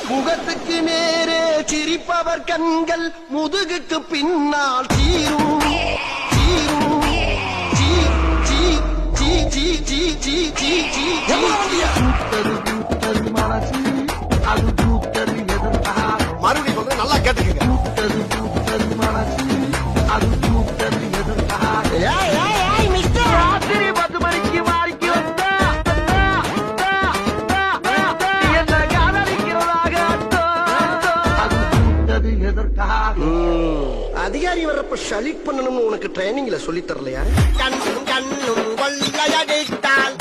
முகத்துக்கு நேரே சிரிப்பவர் கண்கள் முதுகுக்கு பின்னால் தீரும் தீரும் ஜீ ஜீ ஜீ ஜீ ஜீ ஜீ ஜீ ஜீ பூத்தது மனசு அது பூத்தது எதற்காக மறுபடியும் சொல்றேன், நல்லா கேட்டுக்கங்க. பூத்தது மனசு அது பூத்தது எதற்காக ராத்திரி 10 மணிக்கு மாறிக்கு வந்தா என்ன காதலிக்கிறதாக அது பூத்தது எதற்காக அதிகாரி வர்றப்ப ஷலிட் பண்ணணும்னு உனக்கு ட்ரைனிங்ல சொல்லி தரலையா? கண்ணும் கண்ணும் கொள்ளையடித்தால்